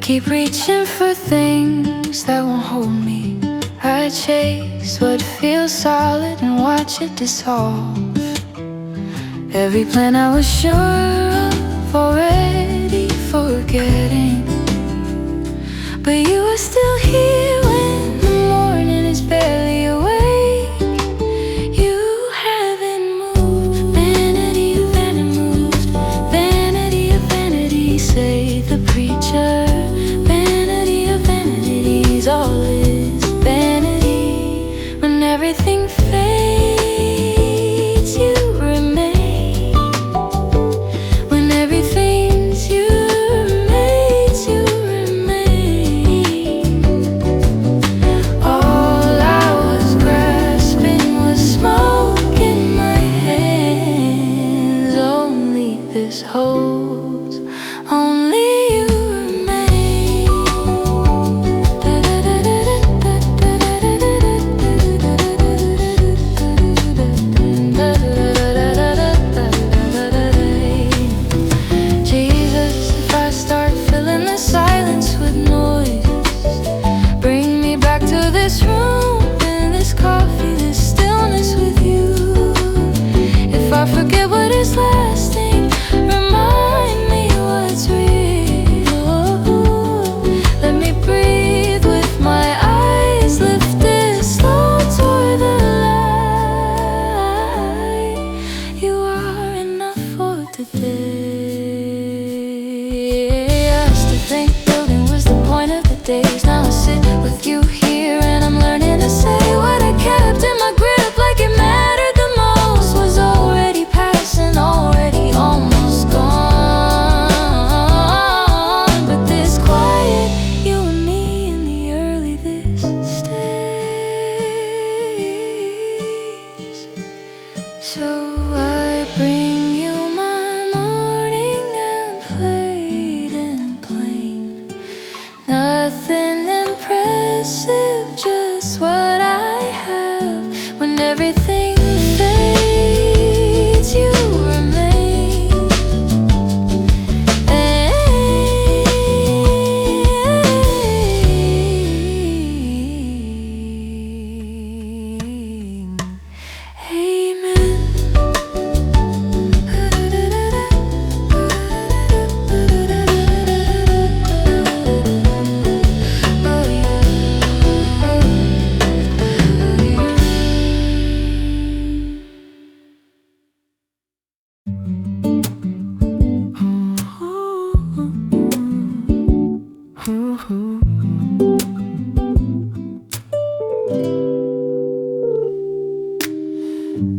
keep reaching for things that won't hold me. I chase what feels solid and watch it dissolve. Every plan I was sure of, already forgetting. But you are still here when the morning is barely awake. You haven't moved, vanity of vanity moved, vanity of vanity, say the preacher. Vanity of vanities, all is vanity. When everything fades, you remain. When everything's you remains, you remain. All I was grasping was smoke in my hands. Only this holds, only you remain. Jesus, if I start filling the silence with noise, bring me back to this room and this coffee, this stillness with you. If I forget what is lasting, remind me what's real. Let me breathe with my eyes lifted slow toward the light. You are enough for today. I used to think building was the point of the days. Now I sit with you here and I'm learning to say what I kept in my grip like it mattered the most was already passing, already almost gone. But this quiet, you and me in the early this stays. So I bring you my morning and plate and plain. Nothing impressive, just what I have. When everything fades, you remain. Amen.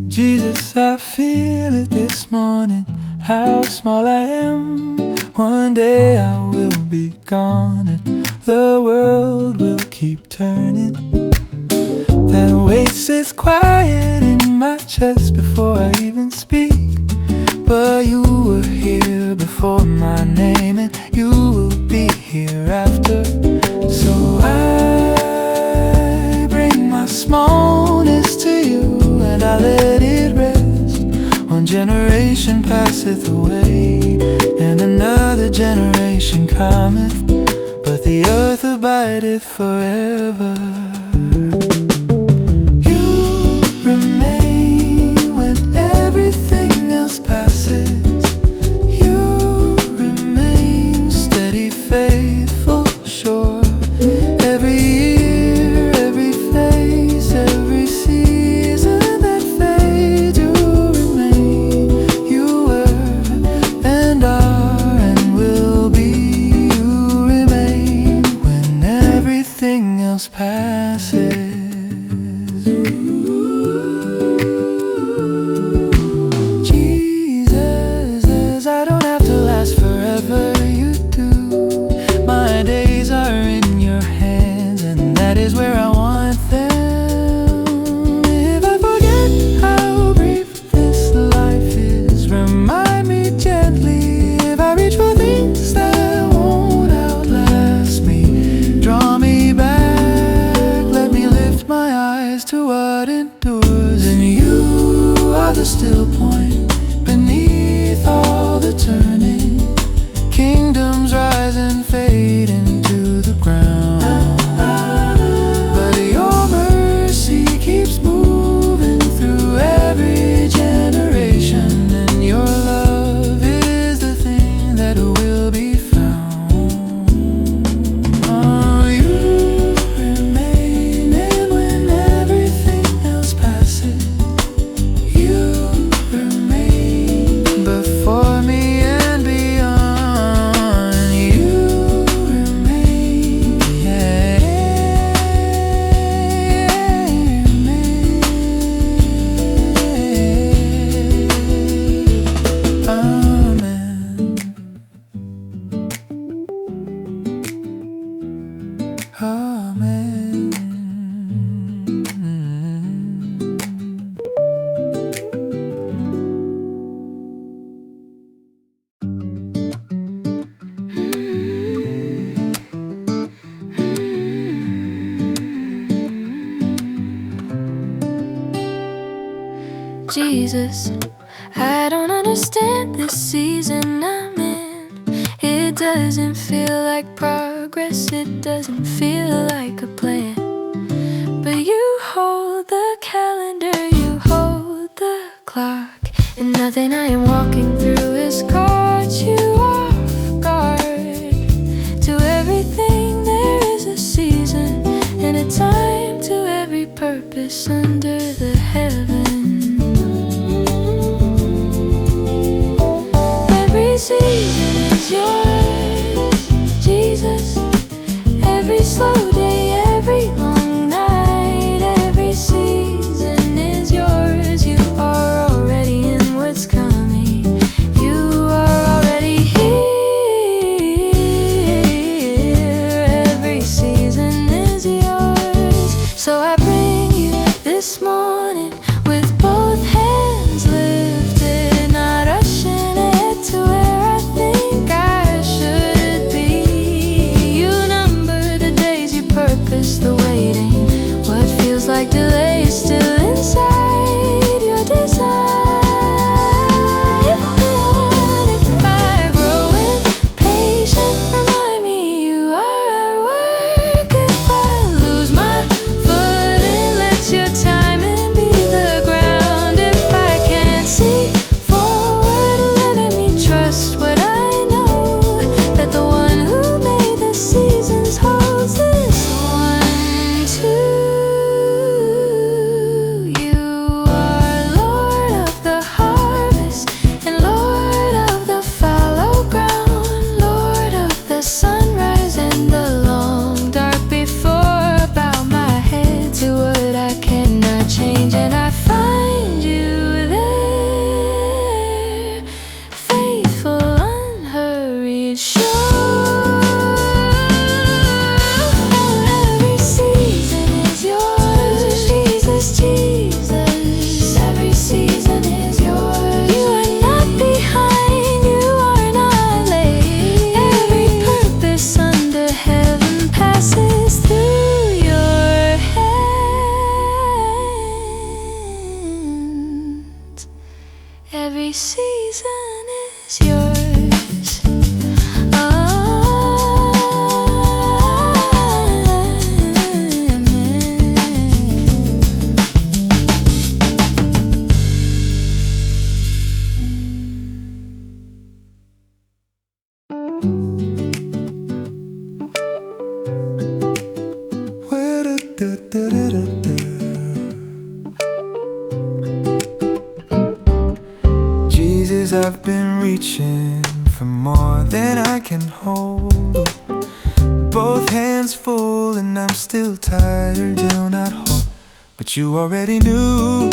Jesus, I feel it this morning, how small I am. One day I will be gone and the world will keep turning. That weight sits quiet in my chest before I even speak. But you were here before my name and you will be here after. So I bring my smallness to you and I let it rest. One generation passeth away and another generation cometh, but the earth abideth forever. You remain when everything else passes. You remain steady, faithful, sure. Every year, every phase, every season that fades, you remain. You were and are and will be. You remain when everything else passes. Jesus, as I don't have to last forever, you do. My days are in your hands and that is where I want them. If I forget how brief this life is, remind me gently. If I reach for things that won't outlast me, draw me back, let me live Amen. Jesus, I don't understand this season I'm in. It doesn't feel like progress, it doesn't feel like a plan. But you hold the calendar, you hold the clock, and nothing I am walking through has caught you off guard. To everything there is a season and a time, to every purpose under the heaven. Every season is yours, Jesus. Every slow day, every long night, every season is yours. You are already in what's coming. You are already here. Every season is yours. So I bring you this morning with both hands lifted, not rushing ahead to where I think I should be. You number the days, you purpose the waiting. What feels like delay is still inside your design. If I grow impatient, remind me you are at work. If I lose my footing, let your timing be the ground. If I can't see forward, let me trust what I know, that the one who made the seasons holds this one too. You are Lord of the harvest and Lord of the fallow ground, Lord of the sunrise and the long dark before. Bow my head to what I cannot change, and I find you there, faithful, unhurried, sure. Every season is yours, Jesus, Jesus. Every season is yours. You are not behind, you are not late. Every purpose under heaven passes through your hands. Every season is yours. Jesus, I've been reaching for more than I can hold. Both hands full and I'm still tired, do not hold. But you already knew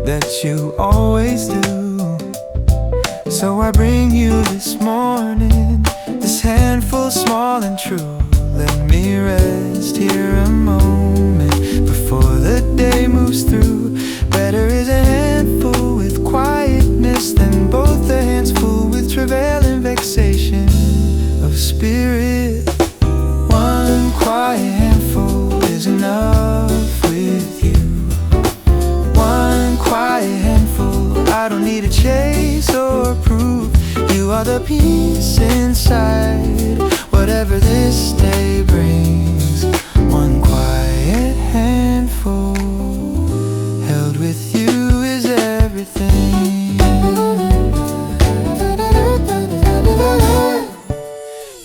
that you always do. So I bring you this morning this handful, small and true. Let me rest here a moment before the day moves through. Better is a handful with quietness than both the hands full with travail and vexation of spirit. One quiet handful is enough with you. One quiet handful, I don't need to chase or prove. You are the peace inside whatever this day brings. One quiet handful held with you is everything.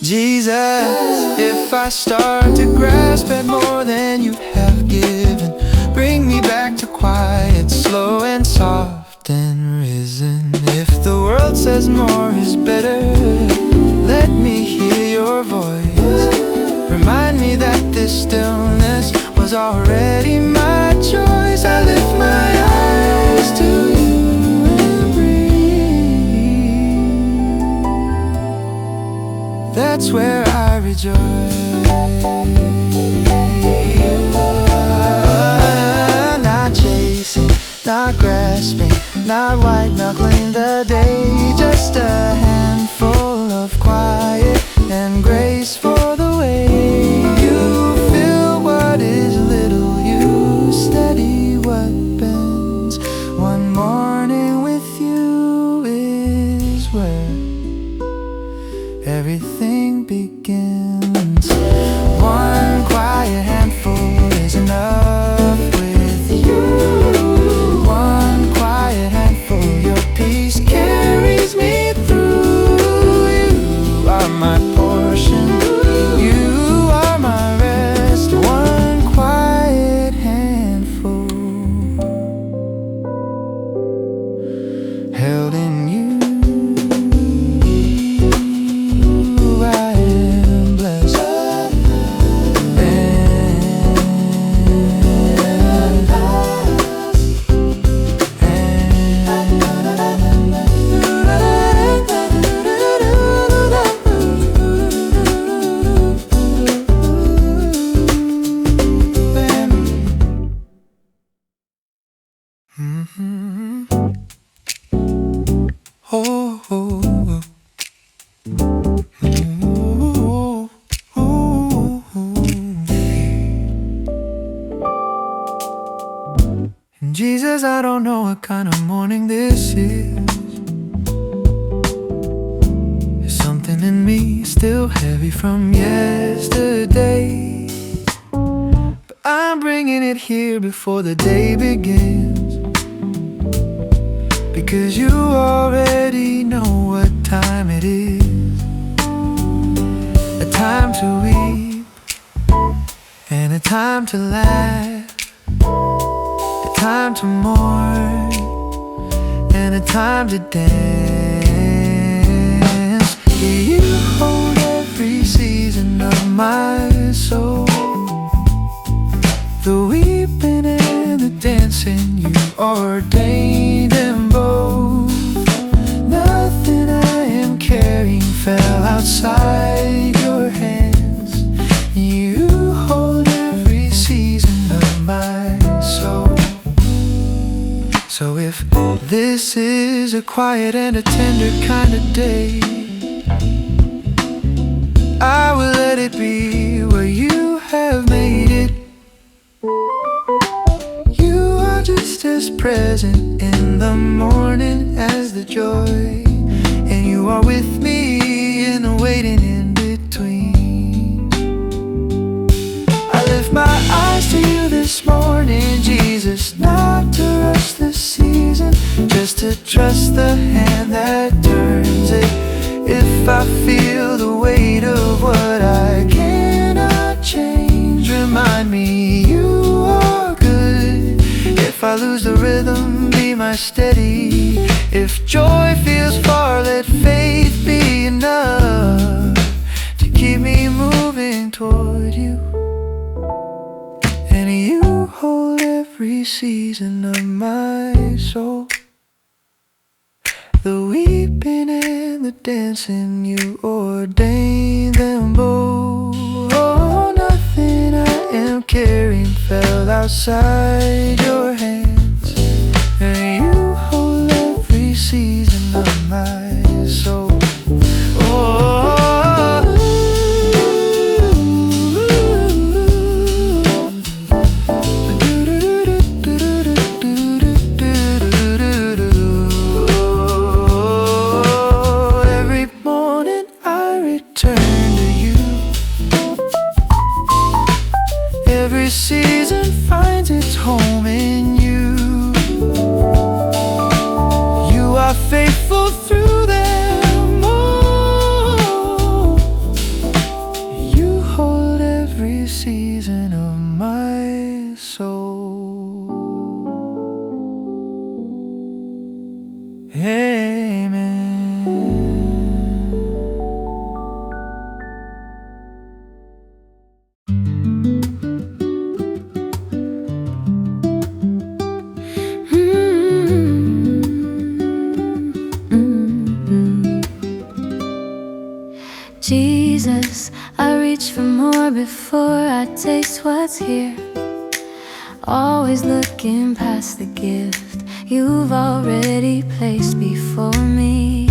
Jesus, if I start to grasp at more than you have given, bring me back to quiet, slow and soft and risen. If the world says more is better, let me hear your voice. Remind me that this stillness was already my choice. I lift my eyes to you and breathe. That's where I rejoice. Not chasing, not grasping, not white knuckling the day. Just a handful of quiet and grace for the way. You fill what is little, you steady what bends. One morning with you is where everything begins. One quiet handful is enough with you. One quiet handful, your peace carries me through. You are my portion, you are my rest. One quiet handful held in you. Jesus, I don't know what kind of morning this is. There's something in me still heavy from yesterday, but I'm bringing it here before the day begins, because you already know what time it is. A time to weep and a time to laugh, time to mourn and a time to dance. Yeah, you hold every season of my soul, the weeping and the dancing, you ordained them both. Nothing I am carrying fell outside your hands. You hold every season of my soul. So if this is a quiet and a tender kind of day, I will let it be where you have made it. You are just as present in the morning as the joy, and you are with me in the waiting in between. I lift my eyes to you this morning, Jesus, not to rush this season, just to trust the hand that turns it. If I feel the weight of what I cannot change, remind me you are good. If I lose the rhythm, be my steady. If joy feels far, let faith be enough to keep me moving toward you. And you hold every season of my soul, the weeping and the dancing, you ordained them both. Oh, nothing I am carrying fell outside your hands, and you hold every season of my soul. Season finds its home in you. You are faithful through them all. You hold every season of my soul. Amen. more before I taste what's here. Always looking past the gift you've already placed before me.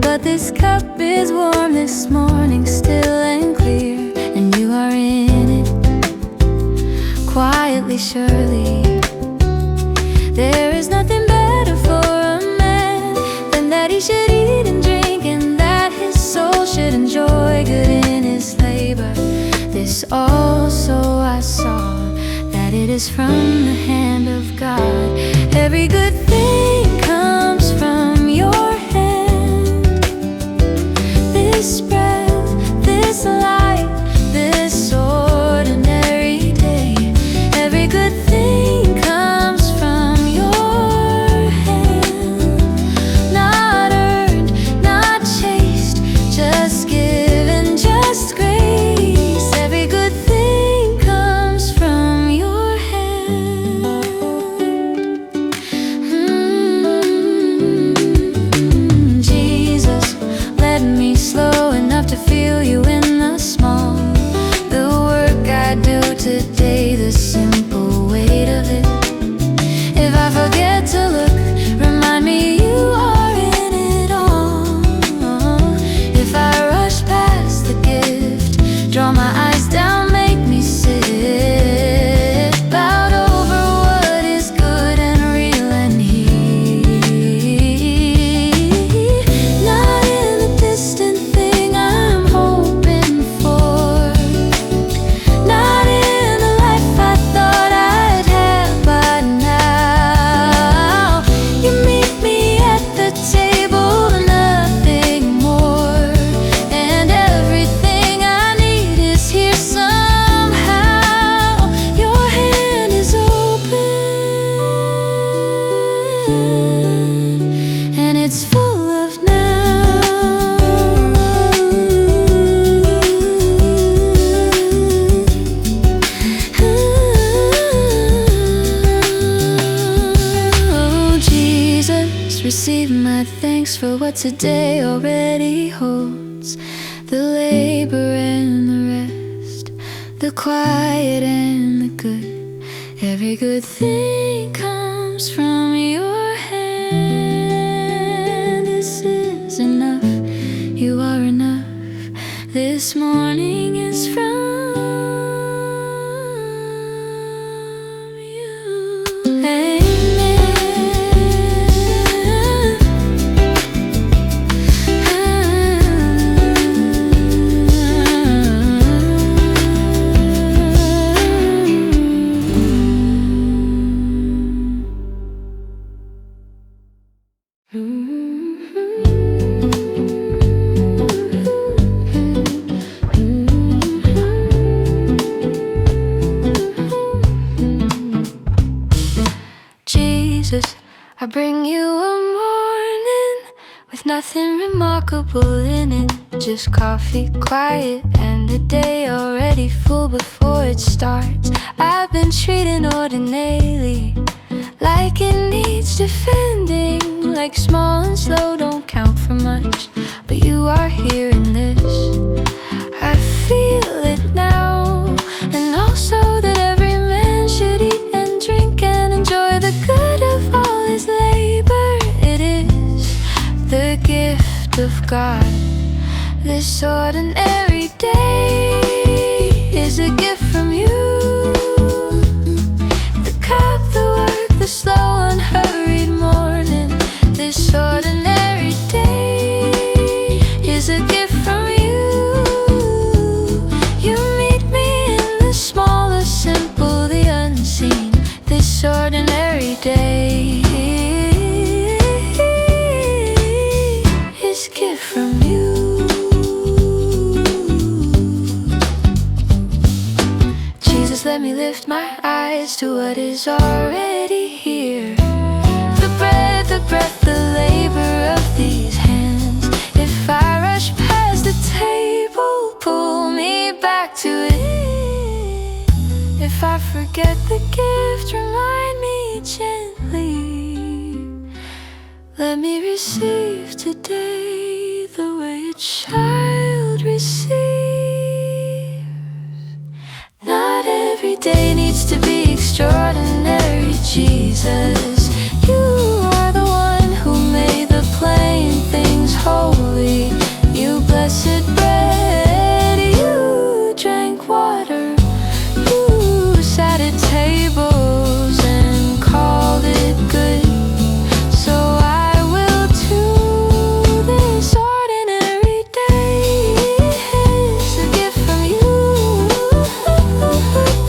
But this cup is warm this morning, still and clear, and you are in it, quietly, surely. There is nothing better for a man than that he should eat and drink, and that his soul should enjoy good in his labor. This also I saw, that it is from the hand of God. Every good thing comes from your hand. This breath, this life, this ordinary day. Every good thing comes from your hand. Not earned, not chased, just given, just grace. Every good thing comes from your hand. Jesus, let me slow enough to feel you in the small. The work I do today, the simple weight of it. If I forget to look, remind me you are in it all. If I rush past the gift, draw my eyes down, make me sit, bowed over what is good and real and here. Not in the distant thing I'm hoping for, not in the life I thought I'd have by now. You meet me at the table, nothing more, and everything I need is here somehow. Your hand is open, and it's full of Oh, Jesus, receive my thanks for what today already holds. The labor and the rest, the quiet and the good. Every good thing comes from your hand. This is enough, you are enough. This morning is from you. Amen. Jesus, I bring you a morning with nothing remarkable in it, just coffee, quiet, and a day already full before it starts. I've been treating ordinarily like it needs defending, like small and slow don't count for much, but you are here in this. I feel it now, and also that every man should eat and drink and enjoy the good of all his labor. It is the gift of God. This ordinary day is a gift from you. The cup, the work, the slow unhurried morning. This ordinary day is a gift from you. You meet me in the small, the simple, the unseen. This ordinary day is a gift from you. Jesus, let me lift my eyes to what is already here. The bread, the breath, the labor of these hands. If I rush past the table, pull me back to it. If I forget the gift, remind me gently. Let me receive today the way a child receives. needs to be extraordinary. Jesus, you are the one who made the plain things holy. You blessed bread, you drank water. You sat at tables and called it good. So I will too. This ordinary day is a gift from you.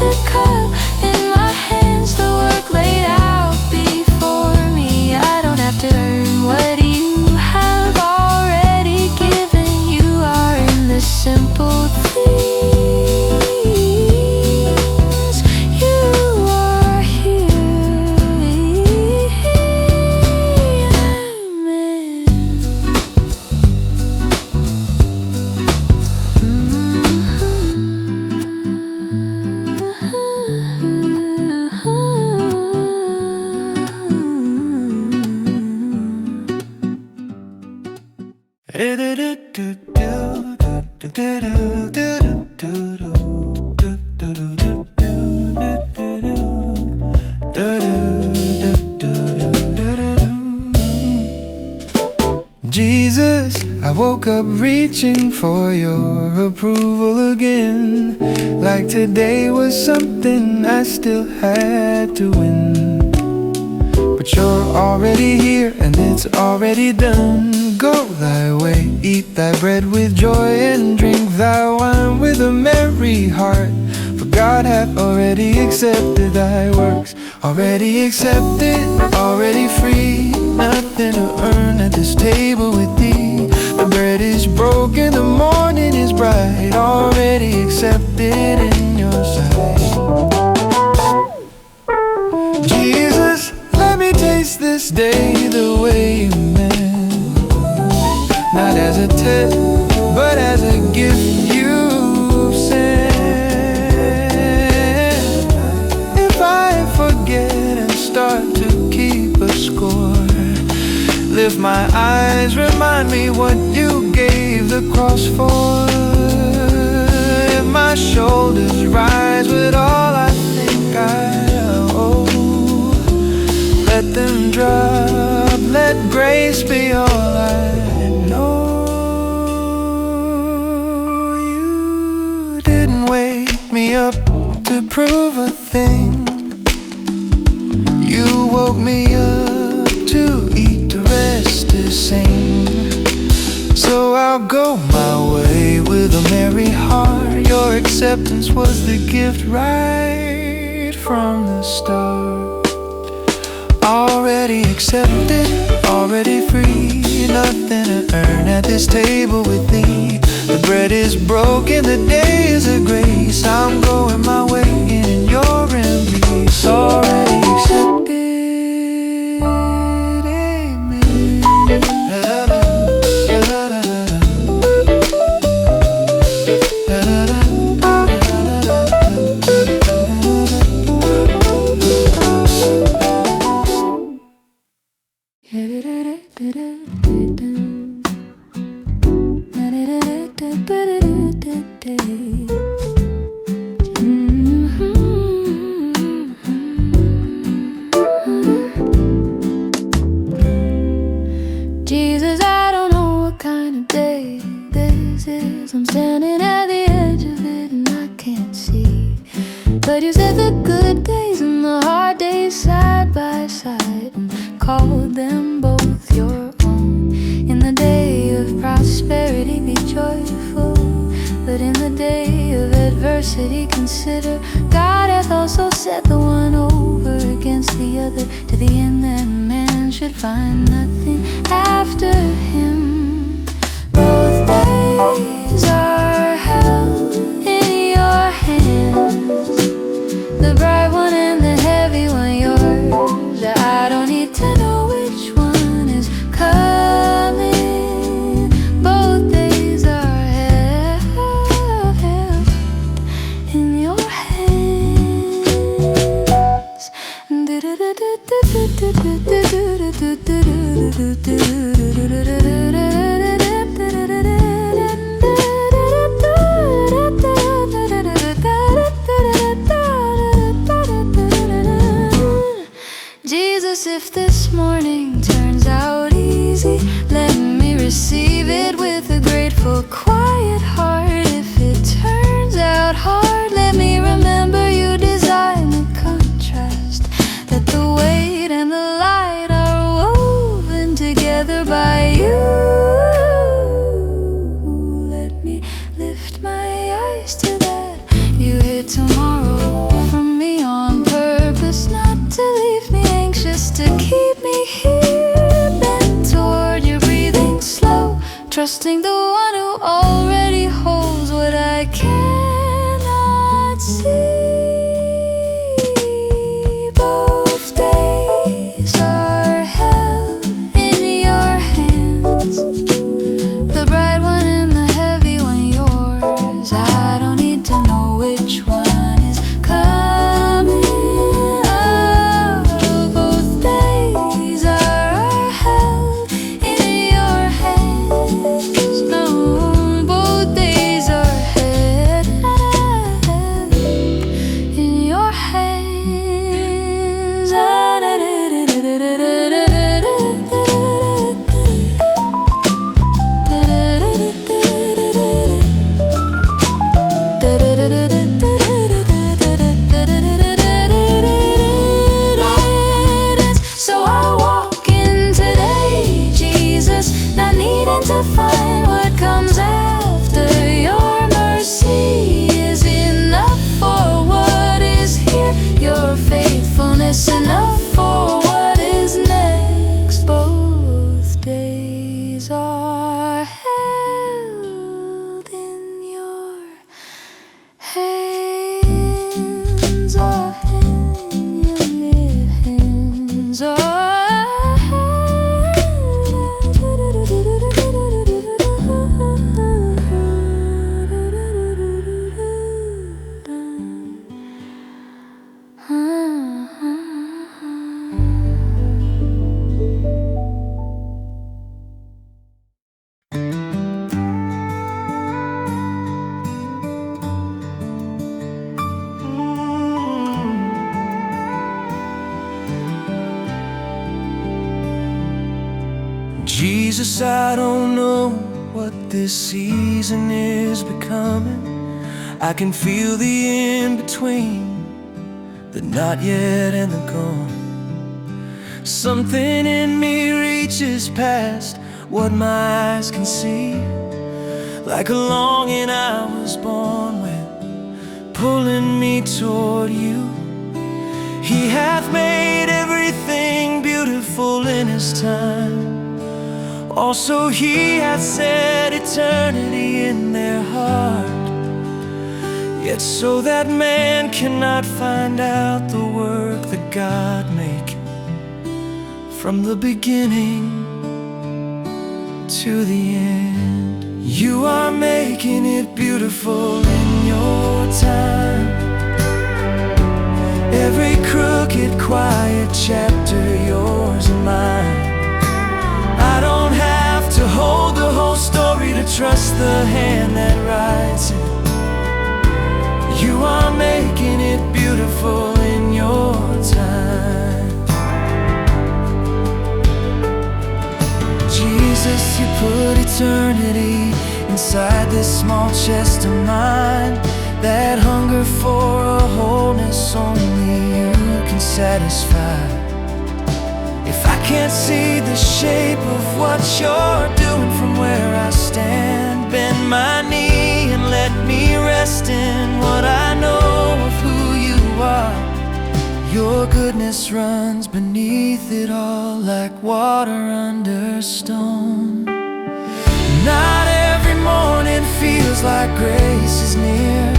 The cup in my hands, the work laid out before me. I don't have to earn what you have already given. You are in the simple things. You are here. Jesus, I woke up reaching for your approval again, like today was something I still had to win. But you're already here and it's already done. Go thy way, eat thy bread with joy, and drink thy wine with a merry heart. For God hath already accepted thy works, already accepted, already free. Nothing to earn at this table with thee. The bread is broken, the morning is bright, already accepted in your sight. Jesus, let me taste this day the way you meant, not as a test, but as a gift you sent. If I forget and start to keep a score, lift my eyes, remind me what you gave the cross for. If my shoulders rise with all I think I owe, let them drop, let grace be all I know. You didn't wake me up to prove a thing. You woke me up to eat, to rest, to sing. So I'll go my way with a merry heart. Your acceptance was the gift right from the start. Already accepted, already free. Nothing to earn at this table with thee. The bread is broken, the day is a grace. I'm going my way in your embrace. Already accepted. Jesus, I don't know what kind of day this is. I'm standing at the edge of it and I can't see. But you said the good days and the hard days side by side, and called them both your own. In the day of prosperity be joyful, but in the day of adversity consider God hath also set the one over against the other, to the end that man should find nothing after him. Both days are held in your hands, the bright one and the heavy one yours. I don't need to know which one is coming. Both days are held in your hands. tomorrow from me on purpose, not to leave me anxious, to keep me here, bent toward your breathing slow, trusting the one who already holds what I cannot see. Both days are held in your hands, the bright one and the heavy one yours. I don't need to know which one is coming. Oh, both days are held in your hands. No, both days are held in your hands. So I walk in today, Jesus, not needing to find what comes after. Your mercy is enough for what is here, your faithfulness enough for what is next. Both days are held in your hands, are in your hands, Jesus, I don't know what this season is becoming. I can feel the in-between, the not yet and the gone. Something in me reaches past what my eyes can see, like a longing I was born with, pulling me toward you. He hath made everything beautiful in his time. Also he hath set eternity in their heart, yet so that man cannot find out the work that God make from the beginning to the end. You are making it beautiful in your time. Every crooked, quiet chapter, yours and mine. I don't have to hold the whole story to trust the hand that writes it. You are making it beautiful in your time. Jesus, you put eternity inside this small chest of mine. That hunger for a wholeness only you can satisfy. If I can't see the shape of what you're doing from where I stand, bend my knee and let me rest in what I know of who you are. Your goodness runs beneath it all like water under stone. Not every morning feels like grace is near,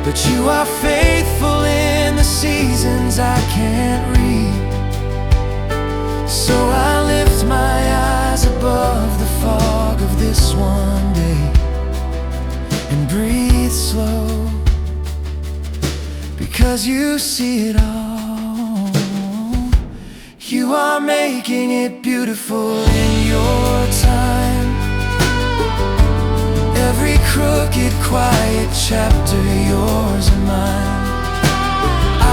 but you are faithful in the seasons I can't read. So I lift my eyes above the fog of this one day and breathe slow, because you see it all. You are making it beautiful in your time. Every crooked, quiet chapter, yours and mine.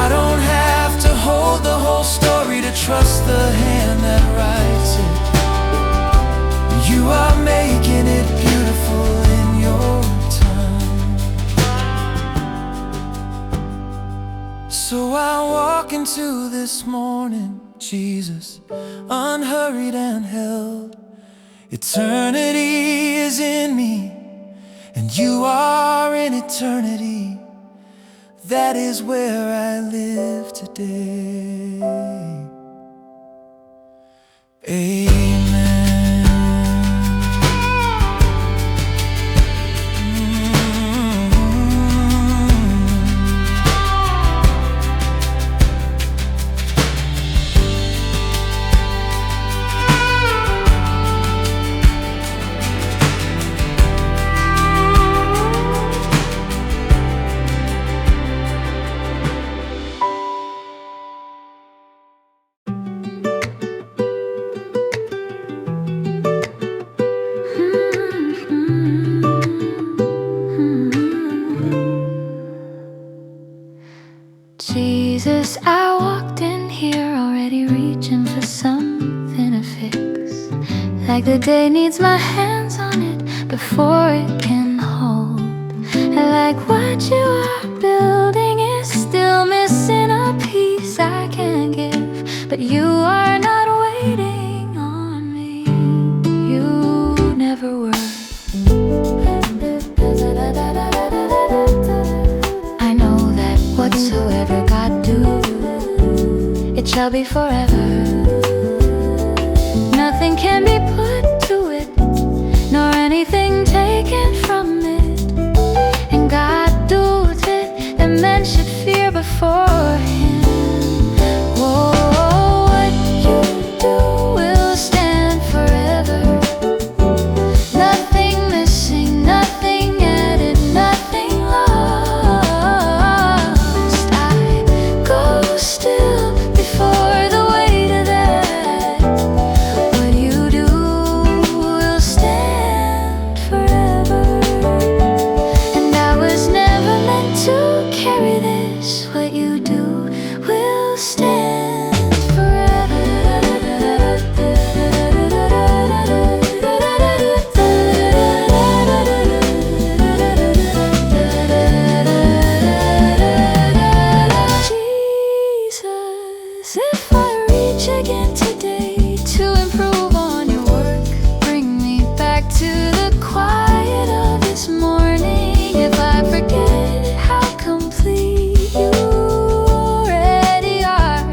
I don't have to hold the whole story to trust the hand that writes it. You are making it beautiful in your time. So I walk into this morning, Jesus, unhurried and held. Eternity is in me, and you are in eternity. that is where I live today. Amen. Jesus, I walked in here already reaching for something to fix. Like the day needs my hands on it before it can hold. And like what you are building is still missing a piece I can't give. But you are not waiting on me. You never were. I know that whatsoever God do, it shall be forever. Nothing can be put to it, nor anything taken from it. And God doeth it that men should fear before Him. Whoa, what you do will stand forever. Nothing missing, nothing added, nothing lost. I go still before the weight of that. What you do will stand forever. And I was never meant to carry this. What you do will stand forever. Jesus, if I reach again today to improve on your work, bring me back to the quiet of this morning. If I forget how complete you already are,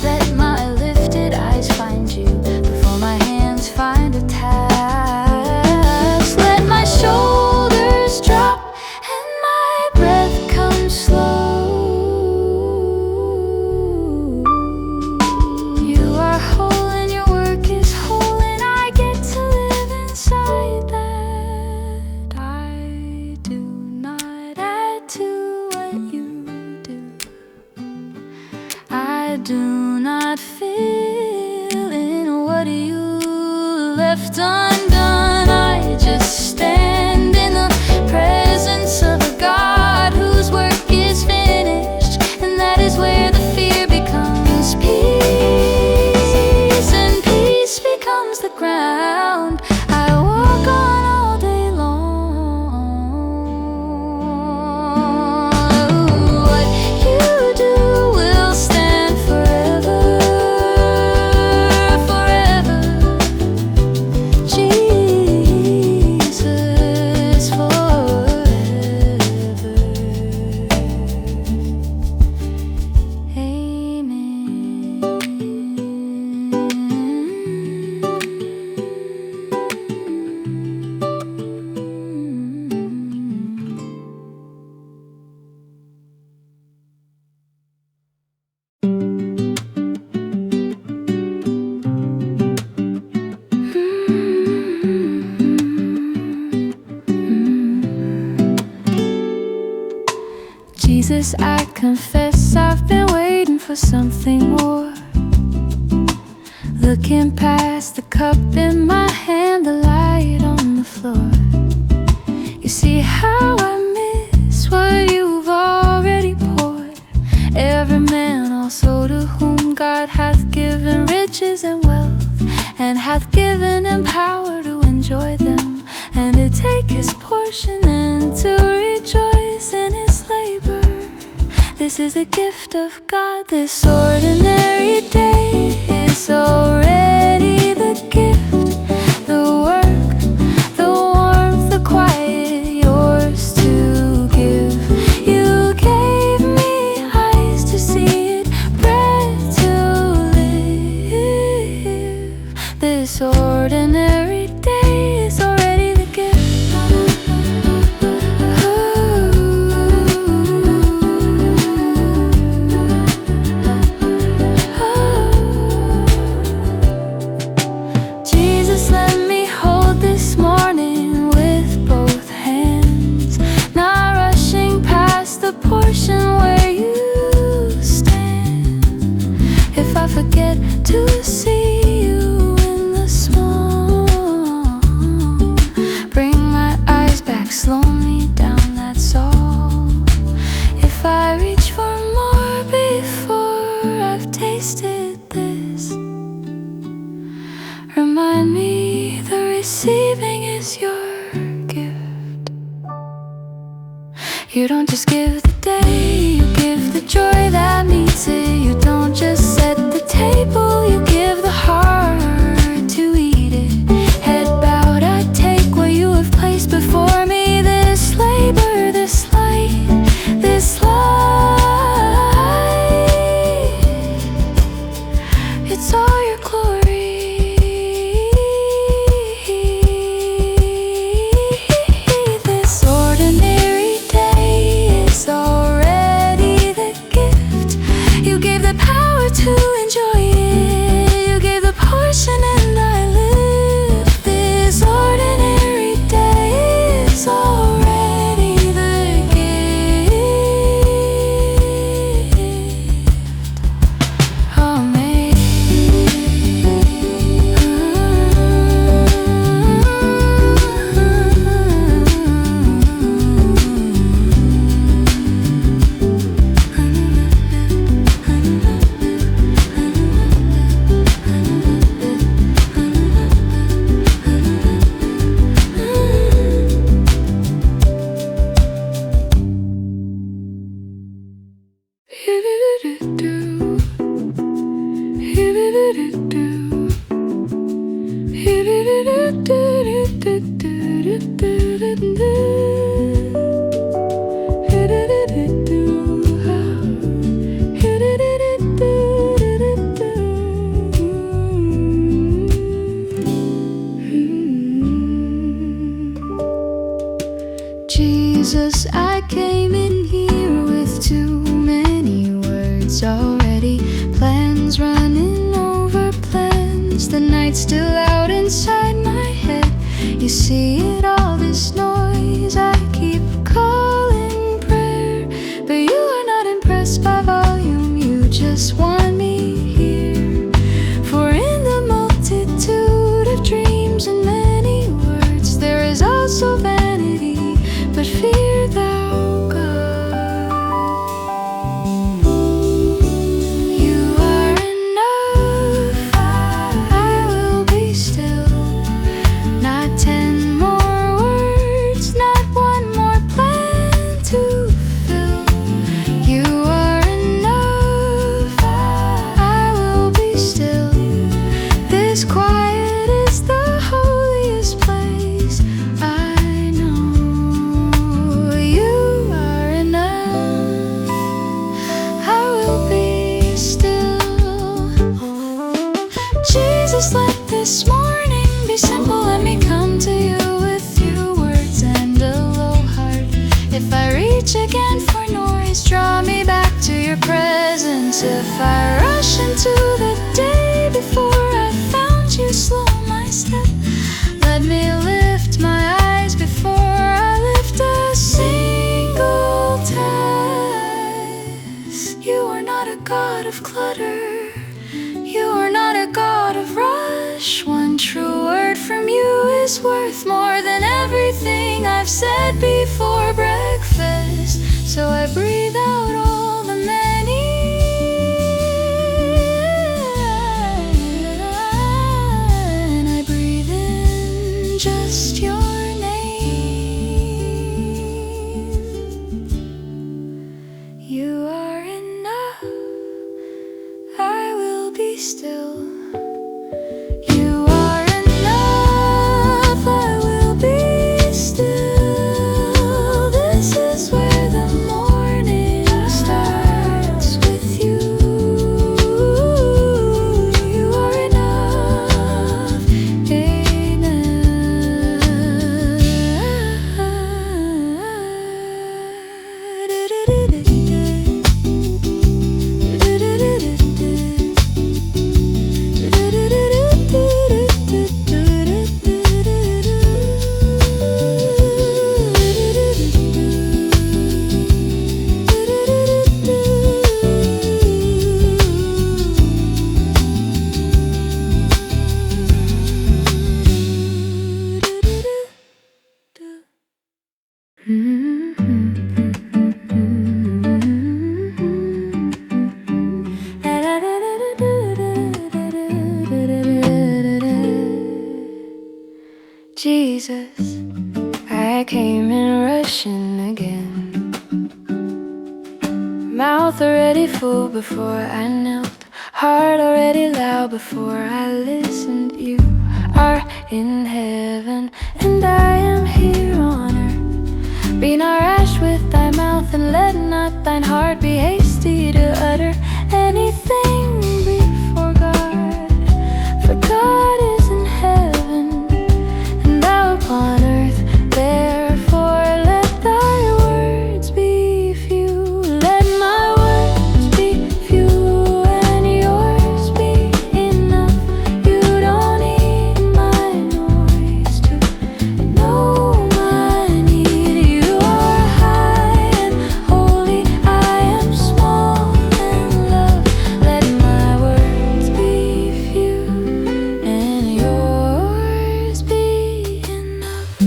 let my lifted eyes find you before my hands find a task. Let my shoulders drop and my breath come slow. You are whole and your work is whole, and I get to live inside that. I do not add to what you do. I do not fill in what you left undone. I just stand in the presence of a God whose work is finished, and that is where the fear becomes peace, and peace becomes the ground I walk on all day long. What you do will stand forever, forever. Jesus, forever. Jesus, I confess I've been waiting for something more. Looking past the cup in my hand, the light on the floor. You see how I miss what you've already poured. Every man also to whom God hath given riches and wealth, and hath given him power to enjoy them, and to take his portion and to rejoice in his labor. This is a gift of God. This ordinary day is already the gift, the work, the warmth, the quiet, yours to give. You gave me standing where you stand. If I forget to see you in the small, bring my eyes back, slow me down, that's all. If I reach for more before I've tasted this, remind me the receiving is your gift. You don't just give the day, you give the joy that meets it. You don't just set the table, you give the heart to eat it. Head bowed, I take what you have placed before me. This labor, this light, this life, it's all your glory. This ordinary day is already the gift. You gave the power to enjoy it. You gave the portion and I live. This ordinary day is already the gift. Amen. Jesus, I came in here with too many words already. Plans running over plans. The night's still out inside my head. You see it all, this noise. I keep calling prayer, but you are not impressed by volume. You just want me here. For in the multitude of dreams and many words, there is also vanity, but fear thou God. You are enough, I will be still. Not 10 more words, not one more plan to fill. You are enough, I will be still. This quiet is the holiest place I know. You are enough, I will be still. Jesus, let this morning be simple. Let me come to you with few words and a low heart. If I reach again for noise, draw me back to your presence. If I rush into the day before I found you, slow my step. Let me lift my eyes before I lift a single task. You are not a God of clutter. You are not a God of rush. One true word from you is worth more than everything I've said before breakfast. So I breathe out all the many, and I breathe in just your name. You are enough, I will be still. You are enough, I will be still. This is where the morning starts with you. You are enough, amen. Mouth already full before I knelt, heart already loud before I listened. You are in heaven, and I am here on earth. Be not rash with thy mouth, and let not thine heart be hasty to utter anything before God. For God is in heaven, and thou upon earth. Therefore let thy words be few. Let my words be few, and yours be enough. You don't need my noise to know my need. You are high and holy, I am small and low. Let my words be few, and yours be enough.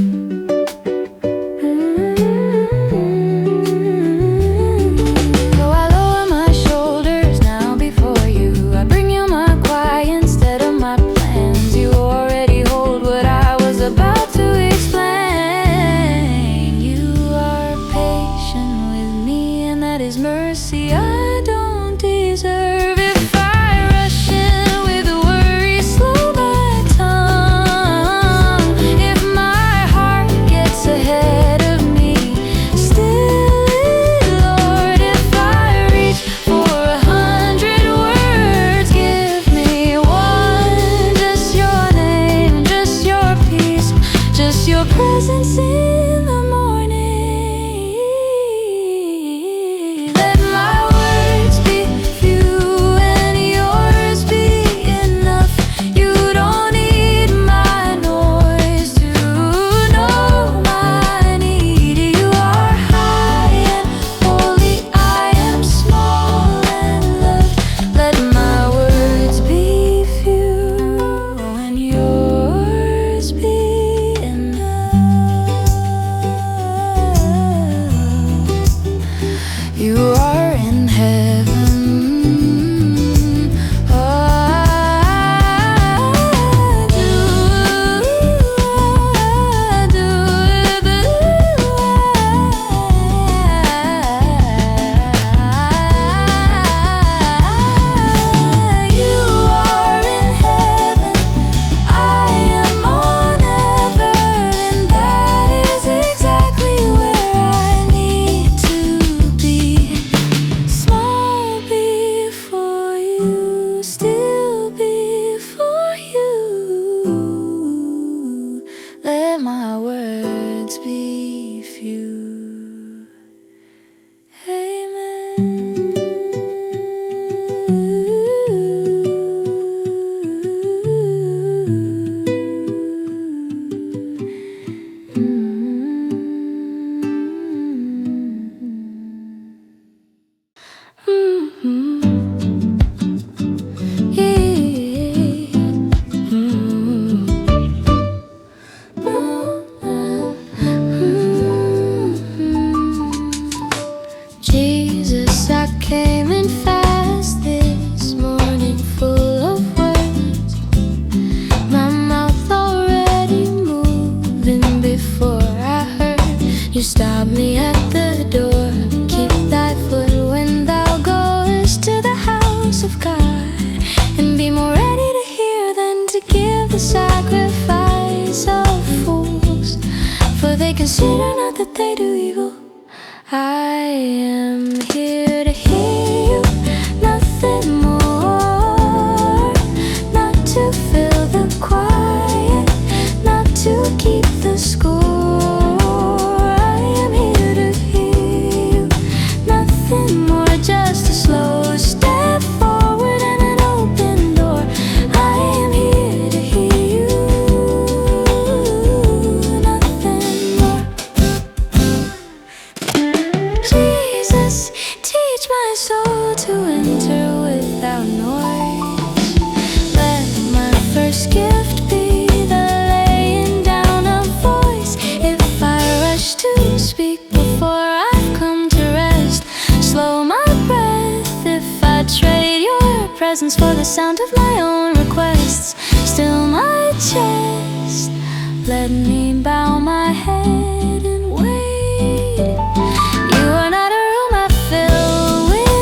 Though I lower my shoulders now before you, I bring you my quiet instead of my plans. You already hold what I was about to explain. You are patient with me, and that is mercy I don't deserve. If I rush in with worry, slow my tongue. If my heart gets ahead of me, still it, Lord. If I reach for 100 words, give me one. Just your name, just your peace, just your presence in the morning. Let my words be few, and yours be enough. You don't need my noise to know my need. You are high and holy, I am small and loved. Let my words be few, and yours be enough. You are in heaven. You are in heaven, I am on earth, and that is exactly where I need to be. Small before you, still before you. Let my words be few. Amen. Jesus, I came in fast this morning, full of words. My mouth already moving before I heard. You stopped me at the door. Keep thy foot when thou goest to the house of God, and be more ready to hear than to give the sacrifice of fools, for they consider not that they do evil. I am here to hear you, nothing more. Not to fill the quiet, not to keep the score. I am here to hear you, nothing more. Just a slow step forward and an open door. I am here to hear you, nothing more. Jesus, teach my soul to enter without noise. Let my first gift be the laying down of voice. If I rush to speak before I've come to rest, slow my breath. If I trade your presence for the sound of my own requests, still my chest. Let me bow my head and wait. You are not a room I fill with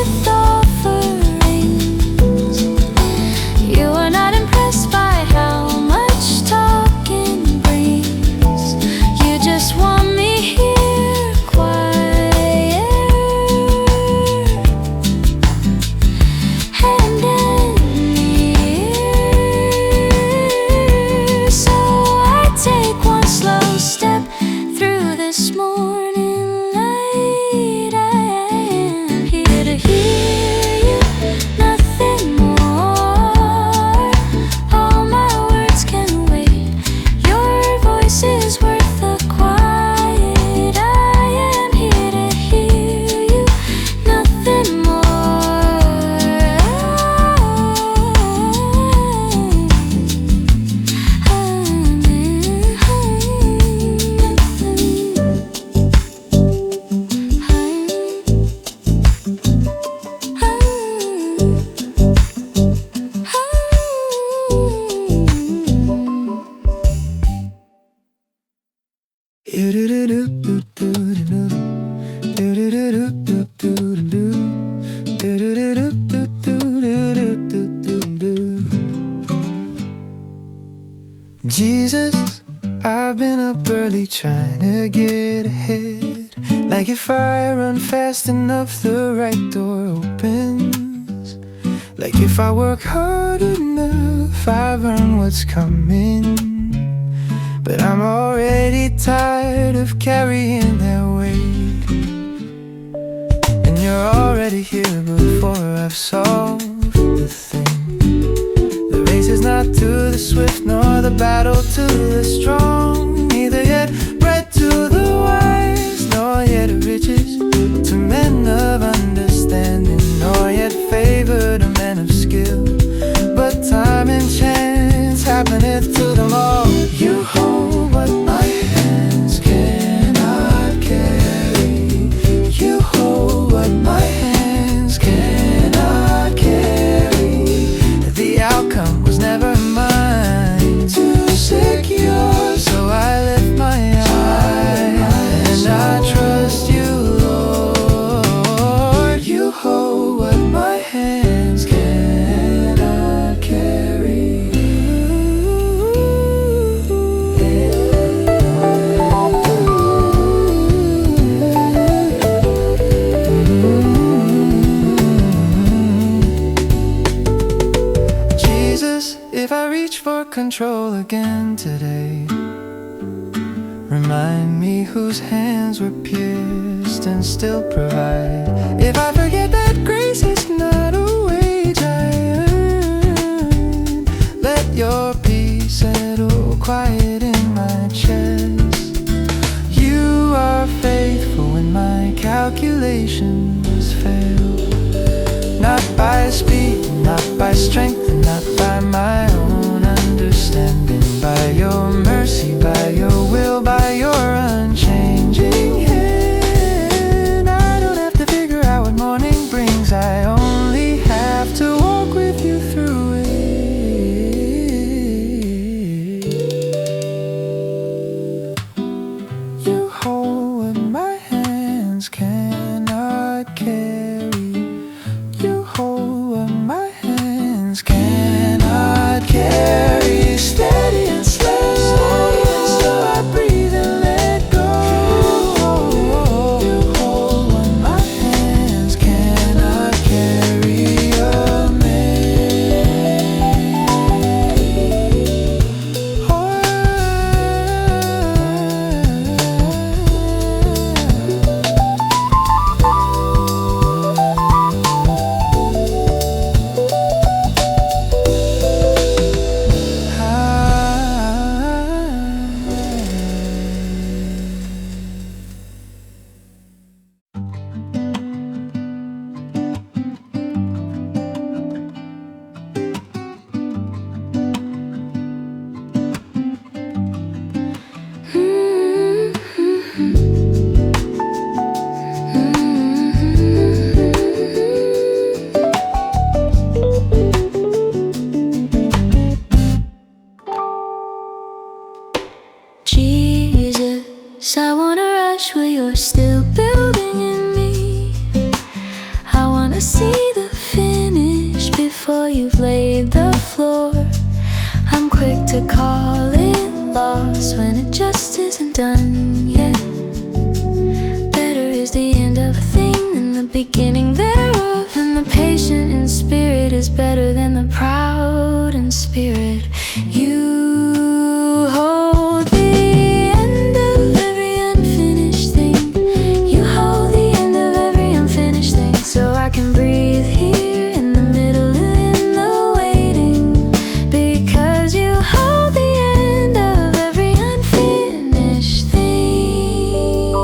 if I run fast enough, the right door opens. Like if I work hard enough, I've earned what's coming. But I'm already tired of carrying that weight. And you're already here before I've solved the thing. The race is not to the swift, nor the battle to the strong. Neither yet bread to the wise, nor yet riches to men of understanding, nor yet favor to men of skill. But time and chance happeneth to them all. You hold what my hands cannot carry. You hold what my hands cannot carry. The outcome was never mine to secure, so I lift my eyes and I trust you, Lord. You hold what my hands cannot carry. Jesus, if I reach for control again today, remind me whose hands were pierced and still provide. If I forget that grace is not a wage I earn, let your peace settle quiet in my chest. You are faithful when my calculations fail. Not by speed, not by strength, and not by my own understanding. By your mercy, by your will, by your unchanging hand. I don't have to figure out what morning brings, I only have to walk with you through it. You hold what my hands cannot carry. You hold what my hands cannot carry. Steady and slow, so I breathe and let go. You hold what my hands cannot carry. Jesus, I wanna rush where you're still building in me. I wanna see the finish before you've laid the floor. I'm quick to call it lost when it just isn't done yet. Better is the end of a thing than the beginning thereof. And the patient in spirit is better than the proud in spirit. You hold the end of every unfinished thing. You hold the end of every unfinished thing, so I can breathe here in the middle, in the waiting. Because you hold the end of every unfinished thing.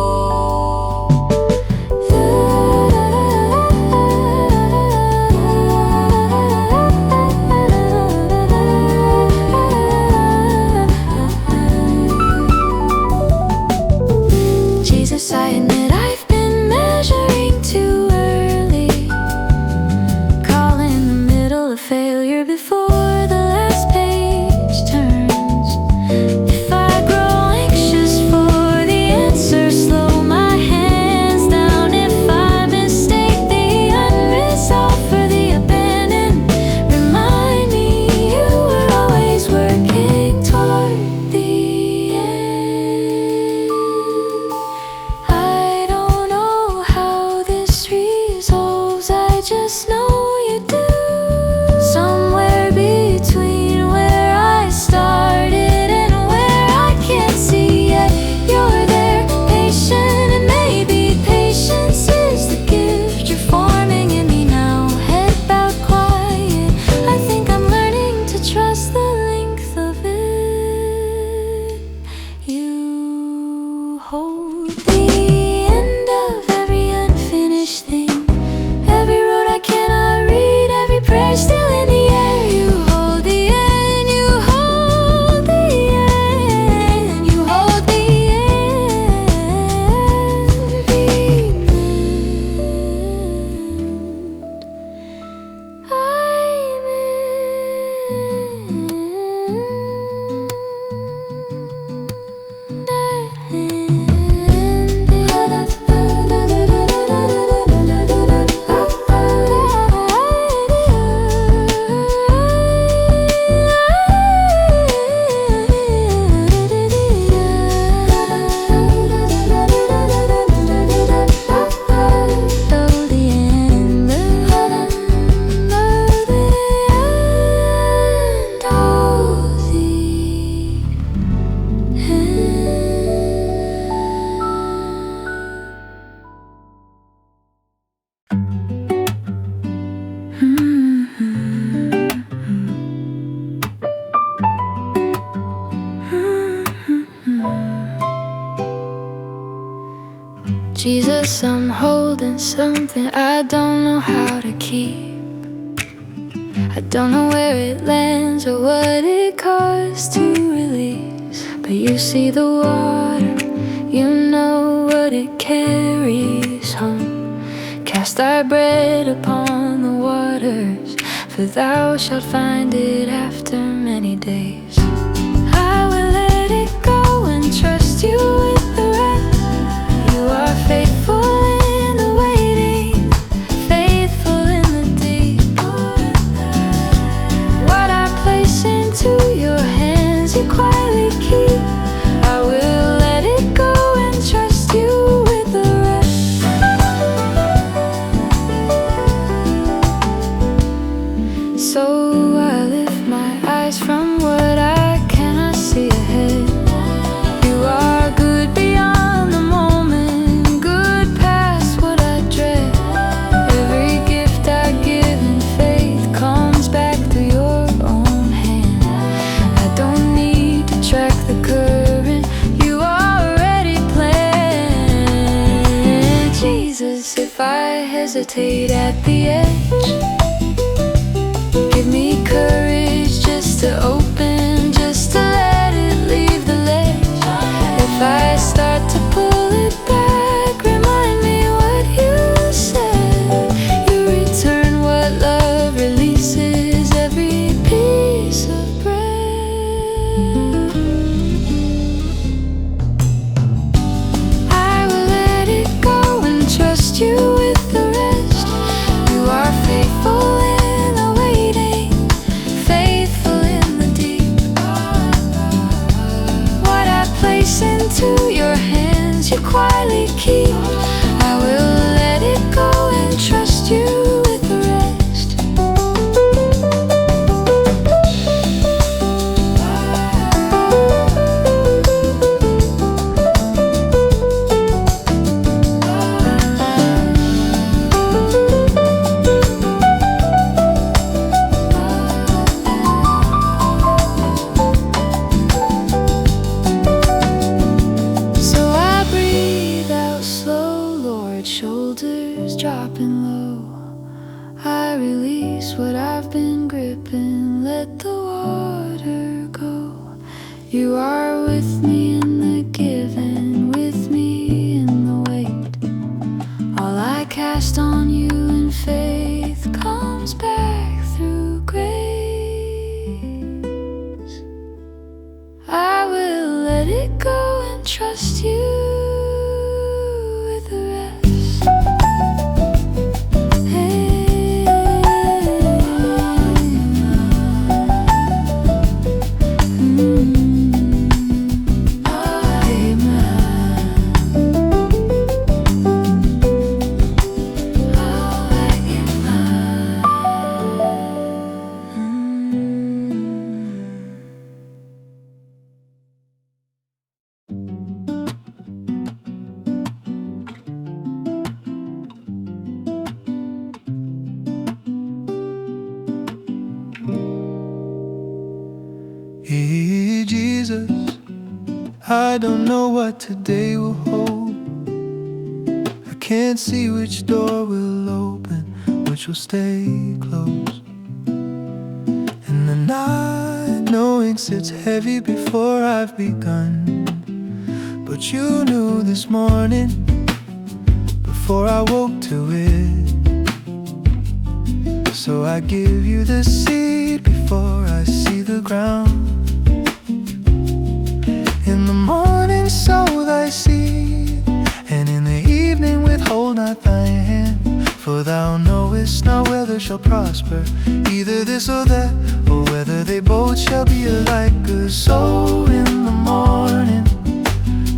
something I don't know how to keep. I don't know where it lands or what it costs to release. But you see the water, you know what it carries home. Cast thy bread upon the waters, for thou shalt find it after many days. I will let it go and trust you with the rest. You are faithful in the waiting, faithful in the deep. What I place into your hands, you quietly keep. I will let it go and trust you with the rest. So I lift my eyes from what I cannot see ahead. You are good beyond the moment, good past what I dread. Every gift I give in faith comes back through your own hand. I don't need to track the current, you already planned. Jesus, if I hesitate at the edge, give me courage just to open, just to let it leave the ledge. If I start to pull it back, remind me what you said. You return what love releases, every piece of bread. I will let it go and trust you with the rest. You are faithful in the waiting, faithful in the deep. What I place into your hands, you quietly keep. I will let it go and trust you with the rest. So I breathe out slow, Lord, shoulders dropping low. I release what I've been gripping, let the water go. You are with me in the giving, with me in the wait. All I cast on you in faith comes back through grace. I will let it go and trust you with the rest. Hey, Hey, Jesus, I don't know what today will hold. I can't see which door will open, which will stay closed. And the night knowing sits heavy before I've begun. But you knew this morning before I woke to it. So I give you the seed before I see the ground. In the morning sow thy seed, and in the evening withhold not thy hand. For thou knowest not whether shall prosper, either this or that, or whether they both shall be alike. 'Cause sow in the morning,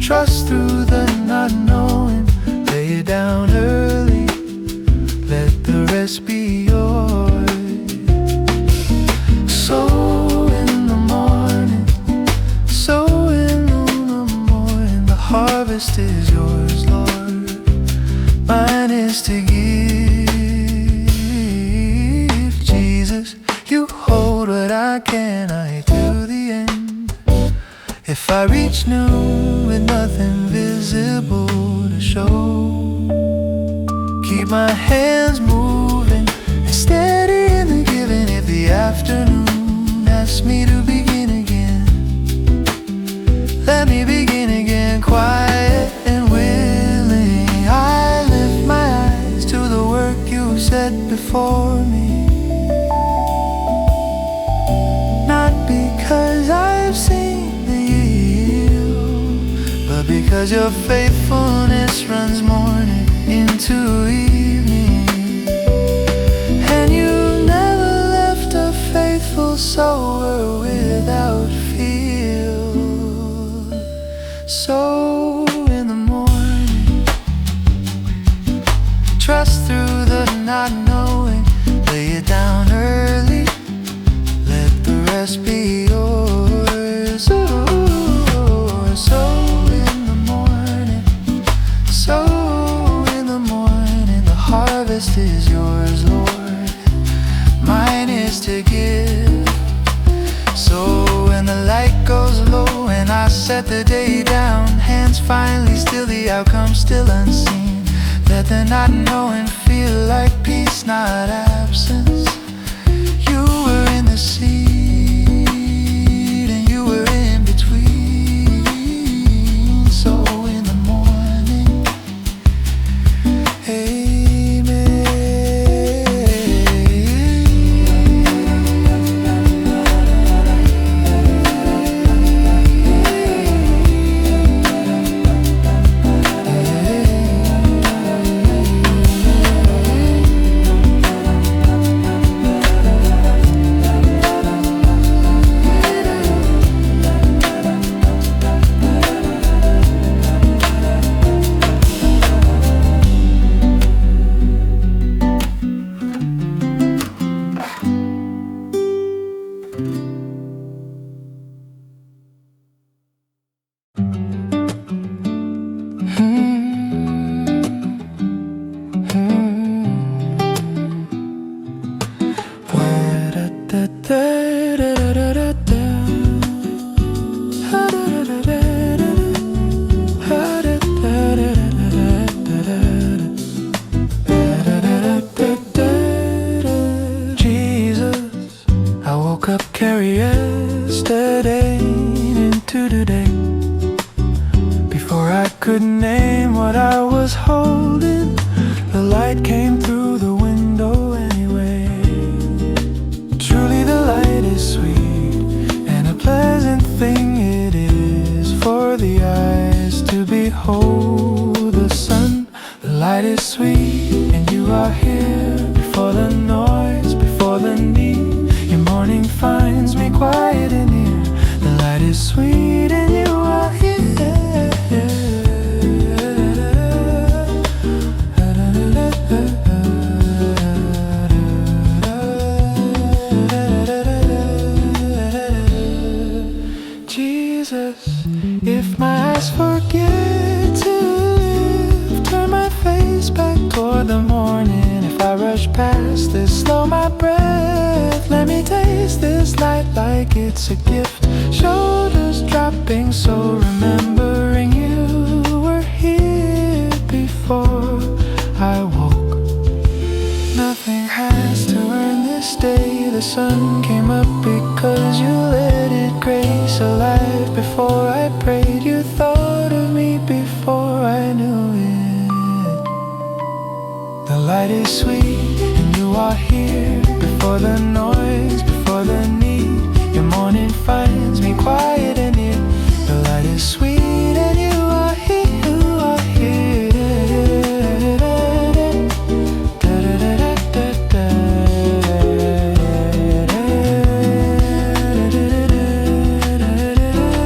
trust through the not knowing, lay it down early, let the rest be yours. Sow in the morning, sow in the morning. The harvest is yours, Lord, mine is to give. Jesus, you hold what I cannot to the end. If I reach noon with nothing visible to show, keep my hands moving and steady in the giving. If the afternoon asks me to begin again, let me begin again, quiet and willing. I lift my eyes to the work you set before me, not because I've seen the yield, but because your faithfulness runs morning into evening, and you never left a faithful sower without field. So in the morning, trust through the not knowing, lay it down early, let the rest be yours. Ooh, so in the morning, so in the morning, the harvest is yours, Lord, mine is to give. So when the light goes low and I set the day down, hands finally still, the outcome still unseen, let the not knowing feel like peace, not absence. You were in the seed and you were in between. So in the morning, carry yesterday into today. Before I could name what I was holding, the light came through the window anyway. Truly the light is sweet, and a pleasant thing it is for the eyes to behold the sun. The light is sweet, and you are here before the noise, before the need. Your morning finds me quiet and near. The light is sweet and you are here. Jesus, if my eyes forget to live, turn my face back toward the morning. If I rush past this, slow my breath, let me taste this light like it's a gift. Shoulders dropping, so remembering you were here before I woke. Nothing has to earn this day. The sun came up because you let it grace a life. Before I prayed, you thought of me before I knew it. The light is sweet and you are here before the noise, before the need. Your morning finds me quiet and near. The light is sweet and you are here, you are here.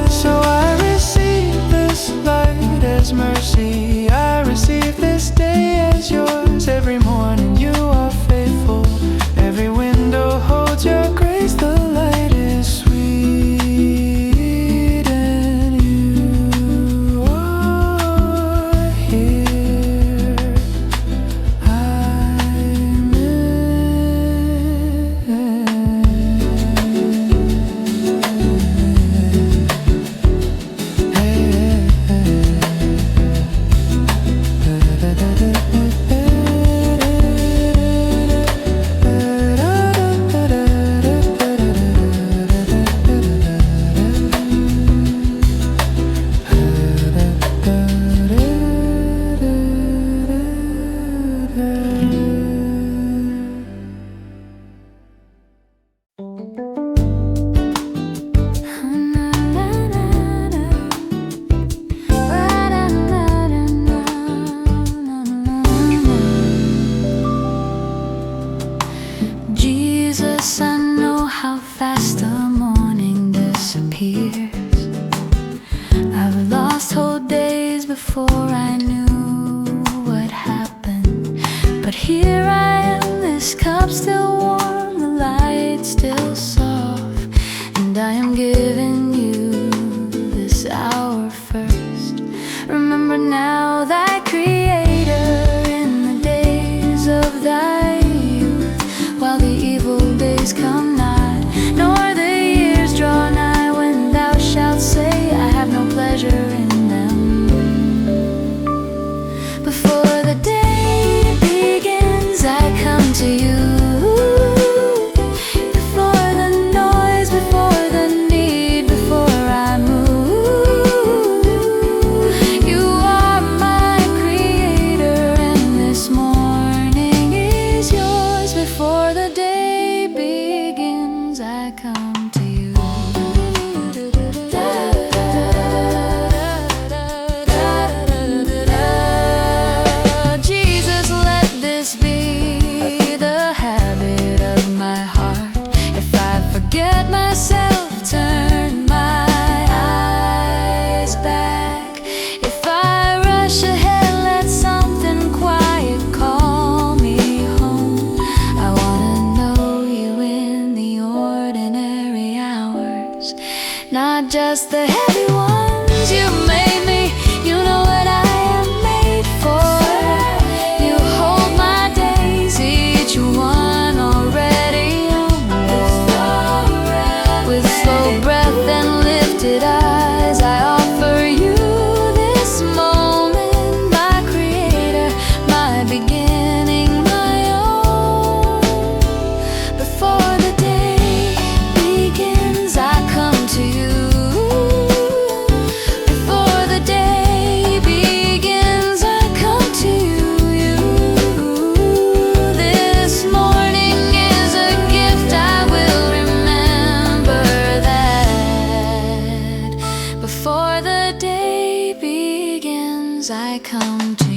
So I receive this light as mercy, I receive this day as yours. Every morning you are faithful, every window holds how fast the morning disappears. I've lost whole days before I knew what happened. But here I am, this cup still warm, the light still soft, and I am giving you this hour first. Remember now thy Creator in the days of thy youth, while the evil days come nigh, nor the years draw nigh, when thou shalt say, I have no pleasure in them. Before the day begins, I come to you. Before the noise, before the need, before I move, you are my Creator, and this morning is yours. Before the day begins, I come to you. Jesus, let this be the habit of my heart. If I forget myself, turn my eyes back. If I rush ahead, let something quiet call me home. I wanna know you in the ordinary hours, not just the heavy ones. You made me, you know what I am made for. You hold my days, each one already on with slow breath and lifted eyes, I offer you this moment, my Creator, my beginning, my own. Before the day begins, I come to you. Before the day begins, I come to you. This morning is a gift, I will remember that. Before the day begins, I come to you.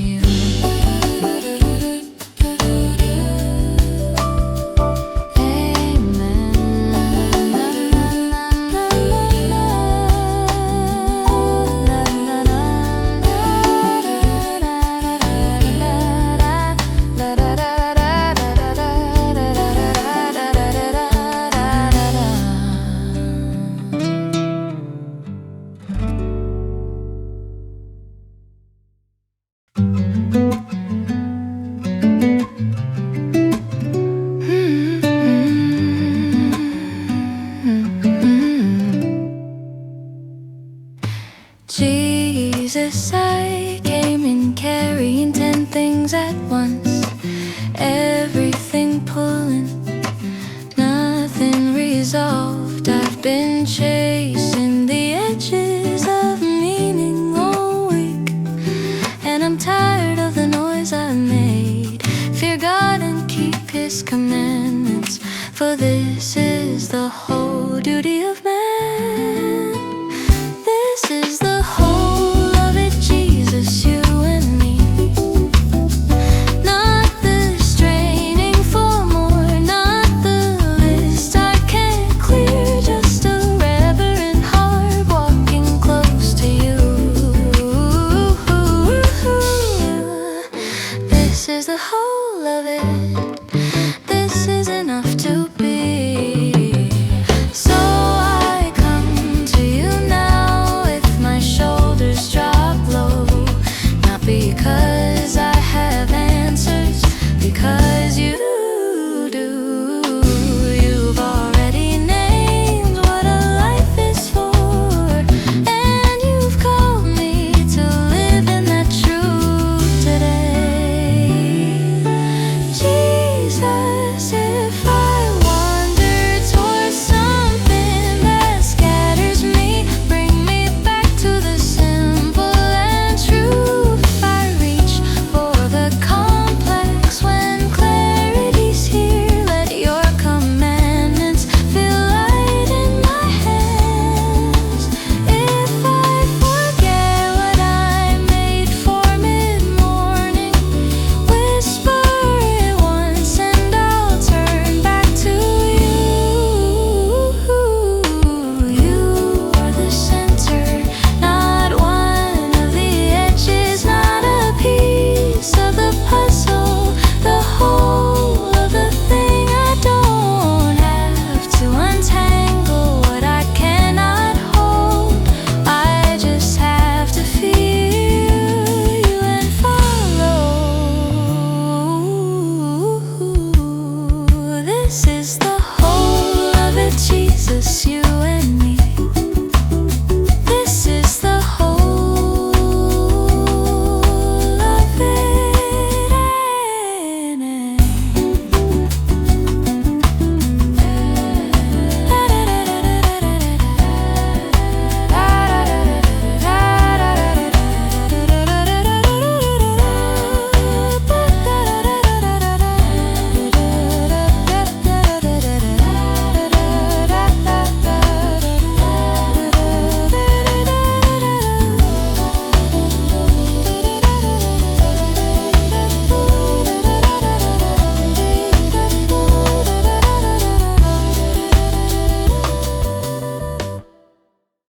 Jesus, I came in carrying 10 things at once, everything pulling, nothing resolved. I've been chasing the edges of meaning all week, and I'm tired of the noise I made. Fear God and keep His commandments, for this is the whole duty of man. This is the whole of it, Jesus, you and me. Not the straining for more, not the list I can't clear, just a reverent heart walking close to you. This is the whole of it. This is enough to be. So I This is the